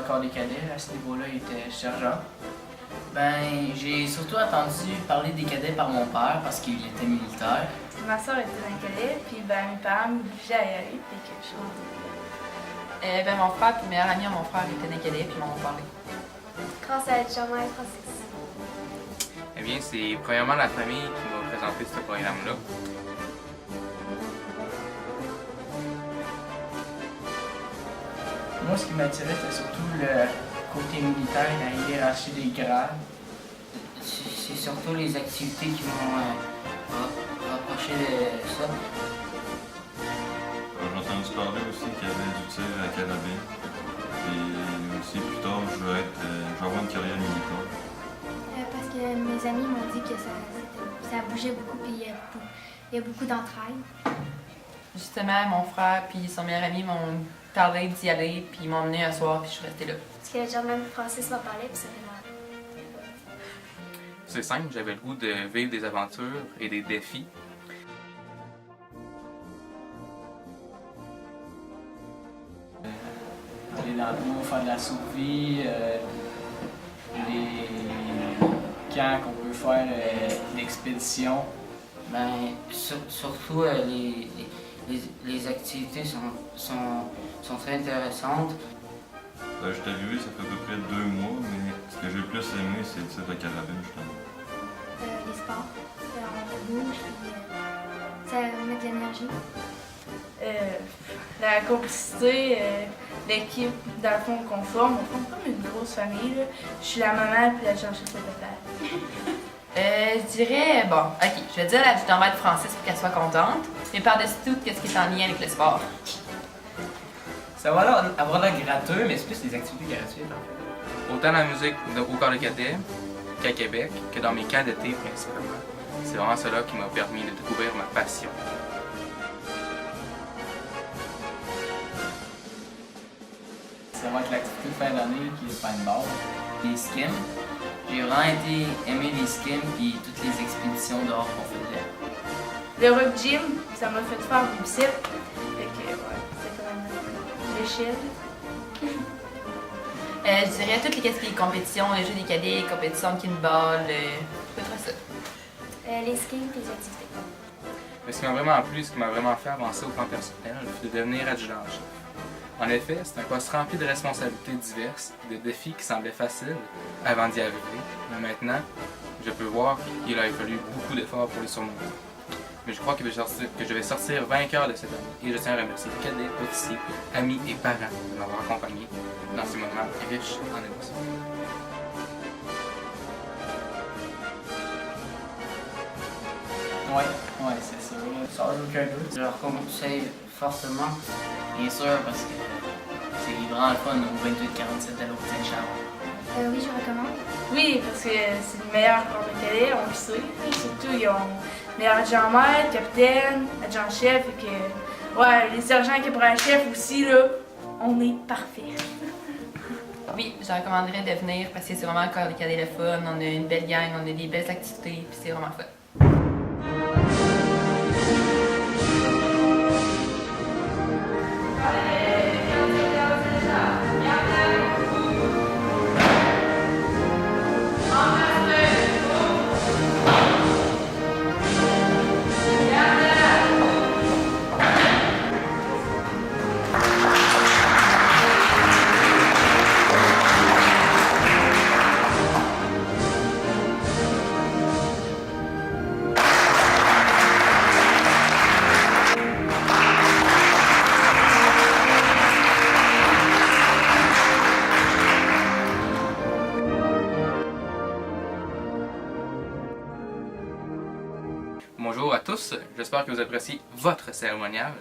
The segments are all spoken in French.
corps des cadets. À ce niveau-là, il était sergent. Ben, j'ai surtout entendu parler des cadets par mon père parce qu'il était militaire. Ma soeur était dans le cadet, puis ben, mes parents m'obligeaient à y aller, puis que je suis rentrée. Ben, mon frère et meilleur ami à mon frère étaient dans le cadet, puis ils m'en ont parlé. Grâce à Jean-Marie Francis. Eh bien, c'est premièrement la famille qui m'a présenté ce programme-là. Moi, ce qui m'attirait, c'était surtout le côté militaire, la hiérarchie des grades. C'est surtout les activités qui m'ont rapproché de ça. J'ai entendu parler aussi qu'il y avait du tir à carabine. Et aussi plus tard, je vais avoir une carrière militaire. Parce que mes amis m'ont dit que ça bougeait beaucoup et il y a beaucoup d'entrailles. Justement, mon frère et son meilleur ami m'ont parlé d'y aller, puis ils m'ont emmené un soir, puis je suis restée là. Parce que Jean-Marie Francis m'a parlé, puis ça fait mal. C'est simple, j'avais le goût de vivre des aventures et des défis. Aller dans l'eau, faire de la survie, les camps qu'on peut faire, l'expédition. Ben, surtout les activités sont très intéressantes. Je suis arrivé, ça fait à peu près 2 mois, mais ce que j'ai le plus aimé, c'est le tir à carabine, justement. Les sports, on bouge, puis ça met de l'énergie. La complicité, l'équipe, dans le fond, qu'on forme, on forme comme une grosse famille. Là. Je suis la maman, puis la chercheuse de papa. Je dirais, bon, ok, je vais dire à l'adjudant-maître Francis pour qu'elle soit contente, mais par-dessus tout, qu'est-ce qui est en lien avec le sport. Ça va là avoir l'air gratteux, mais c'est plus des activités gratuites en fait. Autant la musique au corps de cadet qu'à Québec, que dans mes camps d'été principalement. C'est vraiment cela qui m'a permis de découvrir ma passion. Ça va être l'activité de fin d'année qui est le paintball. Les skims. J'ai vraiment aimé les skims puis toutes les expéditions dehors qu'on faisait. Le rock gym, ça m'a fait faire du biceps. Fait que, ouais, c'est quand même l'échelle. Je dirais toutes les compétitions, les jeux des cadets, les compétitions de kinball, peu trop ça. Les skis et les activités. Mais ce qui m'a vraiment plu, ce qui m'a vraiment fait avancer au plan personnel, c'est de devenir adjudant-chef. En effet, c'est un poste rempli de responsabilités diverses, de défis qui semblaient faciles avant d'y arriver. Mais maintenant, je peux voir qu'il a fallu beaucoup d'efforts pour les surmonter. Mais je crois que je vais sortir vainqueur de cette année et je tiens à remercier les cadets, officiers, amis et parents de m'avoir accompagné dans ces moments riches en émotions. Ouais, c'est ça. Sans aucun doute. Je leur conseille fortement, bien sûr, parce que c'est vraiment le fun au 2847 à l'Auberge Saint-Charles. Oui, je recommande. Oui, parce que c'est le meilleur corps de cadet, on le sait. Surtout, ils ont meilleur adjudant-maître, capitaine, adjudant-chef, et que, ouais, les sergents qui pour un chef aussi, là, on est parfait. Oui, je recommanderais de venir parce que c'est vraiment encore des cadets le fun, on a une belle gang, on a des belles activités, puis c'est vraiment fun. Bonjour à tous, j'espère que vous appréciez votre cérémonial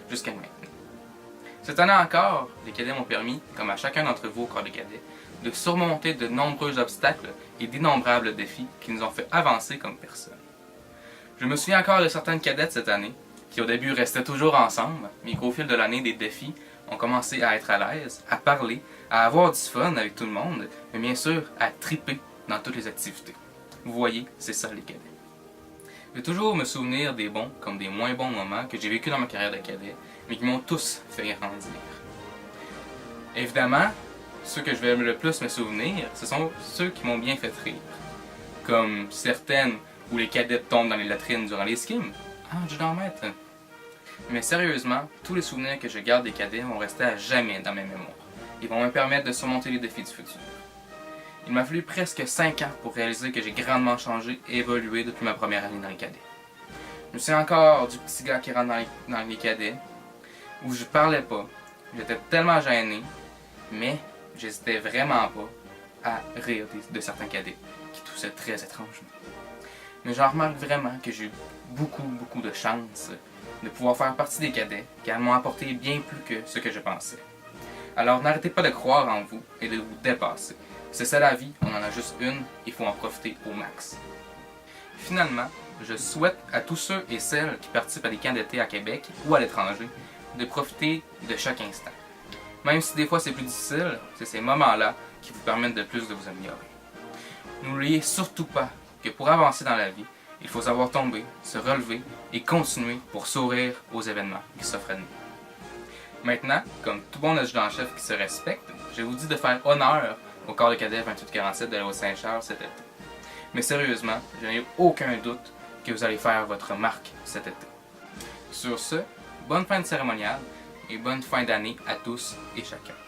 jusqu'à maintenant. Cette année encore, les cadets m'ont permis, comme à chacun d'entre vous au corps des cadets, de surmonter de nombreux obstacles et d'innombrables défis qui nous ont fait avancer comme personnes. Je me souviens encore de certaines cadettes cette année, qui au début restaient toujours ensemble, mais qu'au fil de l'année des défis ont commencé à être à l'aise, à parler, à avoir du fun avec tout le monde, mais bien sûr à triper dans toutes les activités. Vous voyez, c'est ça les cadets. Je vais toujours me souvenir des bons comme des moins bons moments que j'ai vécu dans ma carrière de cadet, mais qui m'ont tous fait grandir. Évidemment, ceux que je vais le plus me souvenir, ce sont ceux qui m'ont bien fait rire. Comme certaines où les cadets tombent dans les latrines durant les skims. Ah, je dois en mettre. Mais sérieusement, tous les souvenirs que je garde des cadets vont rester à jamais dans mes mémoires. Ils vont me permettre de surmonter les défis du futur. Il m'a fallu presque 5 ans pour réaliser que j'ai grandement changé et évolué depuis ma première année dans les cadets. Je me souviens encore du petit gars qui rentre dans les cadets, où je parlais pas, j'étais tellement gêné, mais j'hésitais vraiment pas à rire de certains cadets qui toussaient très étrangement. Mais j'en remarque vraiment que j'ai eu beaucoup de chance de pouvoir faire partie des cadets, car ils m'ont apporté bien plus que ce que je pensais. Alors n'arrêtez pas de croire en vous et de vous dépasser. C'est ça la vie, on en a juste une, il faut en profiter au max. Finalement, je souhaite à tous ceux et celles qui participent à des camps d'été à Québec ou à l'étranger de profiter de chaque instant. Même si des fois c'est plus difficile, c'est ces moments-là qui vous permettent de plus de vous améliorer. N'oubliez surtout pas que pour avancer dans la vie, il faut savoir tomber, se relever et continuer pour sourire aux événements qui s'offrent à nous. Maintenant, comme tout bon adjudant-chef qui se respecte, je vous dis de faire honneur au corps de cadet 2847 de la Haute-Saint-Charles cet été. Mais sérieusement, je n'ai aucun doute que vous allez faire votre marque cet été. Sur ce, bonne fin de cérémoniale et bonne fin d'année à tous et chacun.